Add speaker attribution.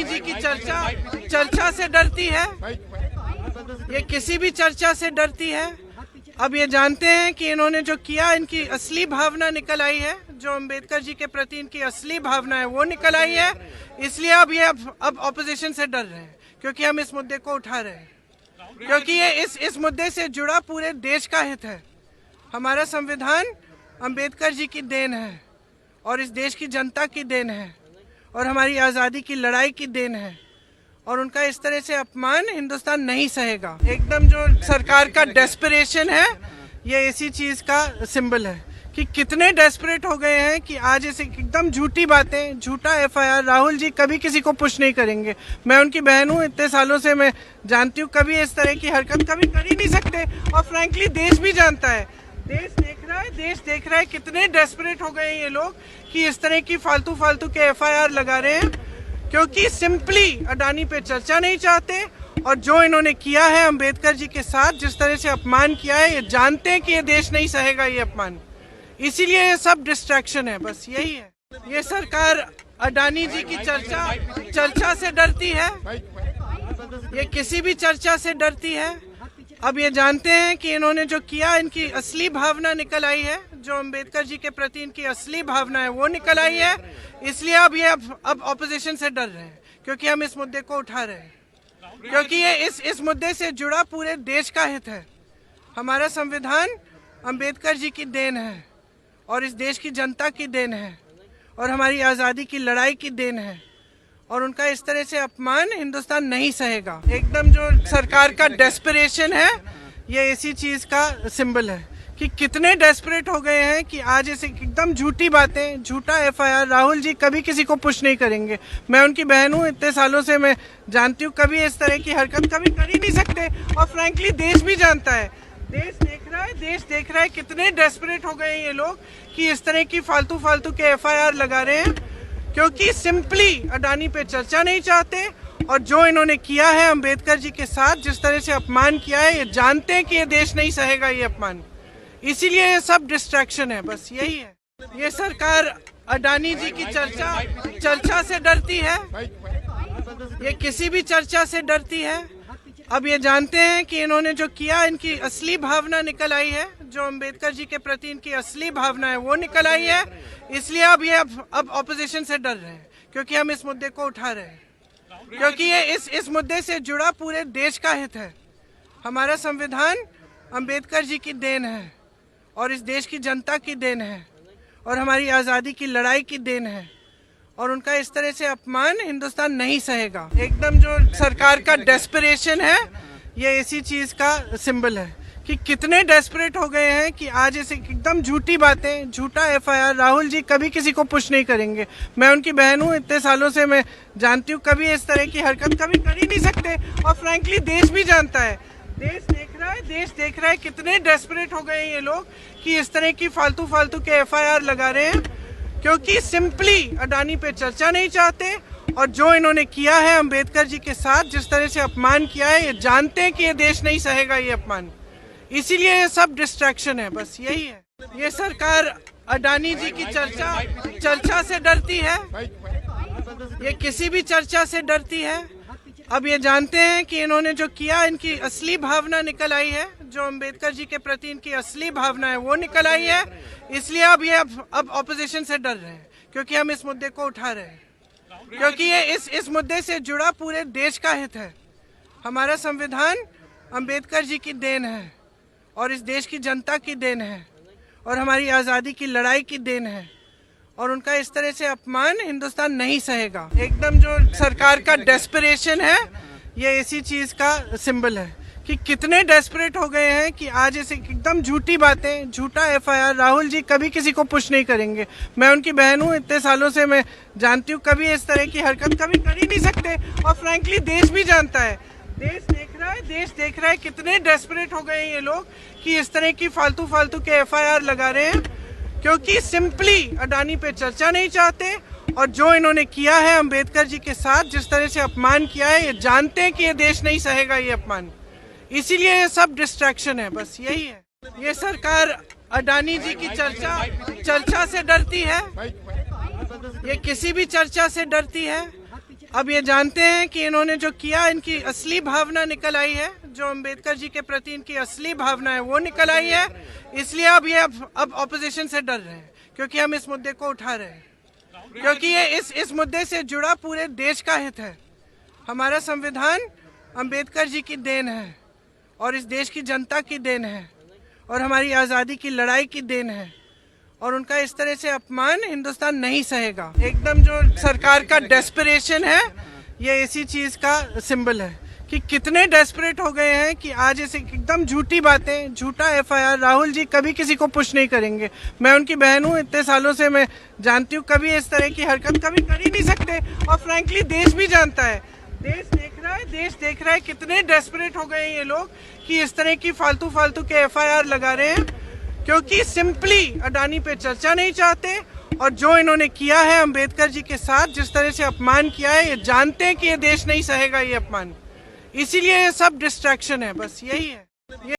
Speaker 1: जी की चर्चा से डरती है, ये किसी भी चर्चा से डरती है। अब ये जानते हैं कि इन्होंने जो किया, इनकी असली भावना निकल आई है, जो अंबेडकर जी के प्रति इनकी असली भावना है वो निकल आई है। इसलिए अब ये अब ऑपोजिशन से डर रहे हैं, क्योंकि हम इस मुद्दे को उठा रहे हैं, क्योंकि ये इस मुद्दे से जुड़ा पूरे देश का हित है। हमारा संविधान अंबेडकर जी की देन है और इस देश की जनता की देन है और हमारी आज़ादी की लड़ाई की देन है, और उनका इस तरह से अपमान हिंदुस्तान नहीं सहेगा। एकदम जो सरकार का डेस्परेशन है, ये इसी चीज़ का सिंबल है कि कितने डेस्परेट हो गए हैं कि आज ऐसे एकदम झूठी बातें, झूठा एफआईआर। राहुल जी कभी किसी को पुश नहीं करेंगे। मैं उनकी बहन हूँ, इतने सालों से मैं जानती हूँ, कभी इस तरह की हरकत कभी कर ही नहीं सकते। और फ्रैंकली देश भी जानता है, देश देख रहा है कितने डेस्परेट हो गए हैं ये लोग कि इस तरह की फालतू के एफआईआर लगा रहे हैं, क्योंकि सिंपली अडानी पे चर्चा नहीं चाहते। और जो इन्होंने किया है अंबेडकर जी के साथ, जिस तरह से अपमान किया है, ये जानते हैं कि ये देश नहीं सहेगा ये अपमान। इसीलिए ये सब डिस्ट्रैक्शन है, बस यही है। ये सरकार अडानी जी की चर्चा से डरती है, ये किसी भी चर्चा से डरती है। अब ये जानते हैं कि इन्होंने जो किया, इनकी असली भावना निकल आई है, जो अंबेडकर जी के प्रति इनकी असली भावना है वो निकल आई है। इसलिए अब ये अब ऑपोजिशन से डर रहे हैं, क्योंकि हम इस मुद्दे को उठा रहे हैं, क्योंकि ये इस मुद्दे से जुड़ा पूरे देश का हित है। हमारा संविधान अंबेडकर जी की देन है और इस देश की जनता की देन है और हमारी आज़ादी की लड़ाई की देन है, और उनका इस तरह से अपमान हिंदुस्तान नहीं सहेगा। एकदम जो सरकार का डेस्परेशन है, ये इसी चीज़ का सिंबल है कि कितने डेस्परेट हो गए हैं कि आज ऐसे एकदम झूठी बातें, झूठा एफआईआर। राहुल जी कभी किसी को पुश नहीं करेंगे। मैं उनकी बहन हूँ, इतने सालों से मैं जानती हूँ, कभी इस तरह की हरकत कभी कर ही नहीं सकते। और फ्रैंकली देश भी जानता है, देश देख रहा है कितने डेस्परेट हो गए हैं ये लोग कि इस तरह की फालतू के एफआईआर लगा रहे हैं, क्योंकि सिंपली अडानी पे चर्चा नहीं चाहते। और जो इन्होंने किया है अंबेडकर जी के साथ, जिस तरह से अपमान किया है, ये जानते हैं कि ये देश नहीं सहेगा ये अपमान। इसीलिए ये सब डिस्ट्रैक्शन है, बस यही है। ये सरकार अडानी जी की चर्चा से डरती है, ये किसी भी चर्चा से डरती है। अब ये जानते हैं कि इन्होंने जो किया, इनकी असली भावना निकल आई है, जो अंबेडकर जी के प्रति इनकी असली भावना है वो निकल आई है। इसलिए अब ये अब ऑपोजिशन से डर रहे हैं, क्योंकि हम इस मुद्दे को उठा रहे हैं, क्योंकि ये इस मुद्दे से जुड़ा पूरे देश का हित है। हमारा संविधान अंबेडकर जी की देन है और इस देश की जनता की देन है और हमारी आज़ादी की लड़ाई की देन है, और उनका इस तरह से अपमान हिंदुस्तान नहीं सहेगा। एकदम जो सरकार का डेस्परेशन है, ये इसी चीज़ का सिंबल है कि कितने डेस्परेट हो गए हैं कि आज ऐसे एकदम झूठी बातें, झूठा एफआईआर। राहुल जी कभी किसी को पुश नहीं करेंगे। मैं उनकी बहन हूँ, इतने सालों से मैं जानती हूँ, कभी इस तरह की हरकत कभी कर ही नहीं सकते। और फ्रैंकली देश भी जानता है, देश देख रहा है कितने डेस्परेट हो गए हैं ये लोग कि इस तरह की फालतू के एफआईआर लगा रहे हैं, क्योंकि सिंपली अडानी पे चर्चा नहीं चाहते। और जो इन्होंने किया है अंबेडकर जी के साथ, जिस तरह से अपमान किया है, ये जानते हैं कि ये देश नहीं सहेगा ये अपमान। इसीलिए ये सब डिस्ट्रैक्शन है, बस यही है। ये सरकार अडानी जी की चर्चा से डरती है, ये किसी भी चर्चा से डरती है। अब ये जानते हैं कि इन्होंने जो किया, इनकी असली भावना निकल आई है, जो अंबेडकर जी के प्रति इनकी असली भावना है वो निकल आई है। इसलिए अब ये अब ऑपोजिशन से डर रहे हैं, क्योंकि हम इस मुद्दे को उठा रहे हैं, क्योंकि ये इस मुद्दे से जुड़ा पूरे देश का हित है। हमारा संविधान अंबेडकर जी की देन है और इस देश की जनता की देन है और हमारी आज़ादी की लड़ाई की देन है, और उनका इस तरह से अपमान हिंदुस्तान नहीं सहेगा। एकदम जो सरकार का डेस्परेशन है, ये इसी चीज़ का सिंबल है कि कितने डेस्परेट हो गए हैं कि आज ऐसे एकदम झूठी बातें, झूठा एफआईआर। राहुल जी कभी किसी को पुश नहीं करेंगे। मैं उनकी बहन हूँ, इतने सालों से मैं जानती हूँ, कभी इस तरह की हरकत कभी कर ही नहीं सकते। और फ्रैंकली देश भी जानता है, देश देख रहा है कितने डेस्परेट हो गए हैं ये लोग कि इस तरह की फालतू के एफआईआर लगा रहे हैं, क्योंकि सिंपली अडानी पे चर्चा नहीं चाहते। और जो इन्होंने किया है अंबेडकर जी के साथ, जिस तरह से अपमान किया है, ये जानते हैं कि ये देश नहीं सहेगा ये अपमान। इसीलिए ये सब डिस्ट्रैक्शन है, बस यही है। ये सरकार अडानी जी की चर्चा से डरती है, ये किसी भी चर्चा से डरती है। अब ये जानते हैं कि इन्होंने जो किया, इनकी असली भावना निकल आई है, जो अंबेडकर जी के प्रति इनकी असली भावना है वो निकल आई है। इसलिए अब ये अब ऑपोजिशन से डर रहे हैं, क्योंकि हम इस मुद्दे को उठा रहे हैं, क्योंकि ये इस मुद्दे से जुड़ा पूरे देश का हित है। हमारा संविधान अंबेडकर जी की देन है और इस देश की जनता की देन है और हमारी आज़ादी की लड़ाई की देन है, और उनका इस तरह से अपमान हिंदुस्तान नहीं सहेगा। एकदम जो सरकार का डेस्परेशन है, ये इसी चीज़ का सिंबल है कि कितने डेस्परेट हो गए हैं कि आज ऐसे एकदम झूठी बातें, झूठा FIR। राहुल जी कभी किसी को पुश नहीं करेंगे। मैं उनकी बहन हूँ, इतने सालों से मैं जानती हूँ, कभी इस तरह की हरकत कभी कर ही नहीं सकते। और फ्रैंकली देश भी जानता है, देश देख रहा है कितने डेस्परेट हो गए ये लोग कि इस तरह की फालतू के FIR लगा रहे हैं, क्योंकि सिंपली अडानी पे चर्चा नहीं चाहते। और जो इन्होंने किया है अंबेडकर जी के साथ, जिस तरह से अपमान किया है, ये जानते हैं कि ये देश नहीं सहेगा ये अपमान। इसीलिए ये सब डिस्ट्रैक्शन है, बस यही है।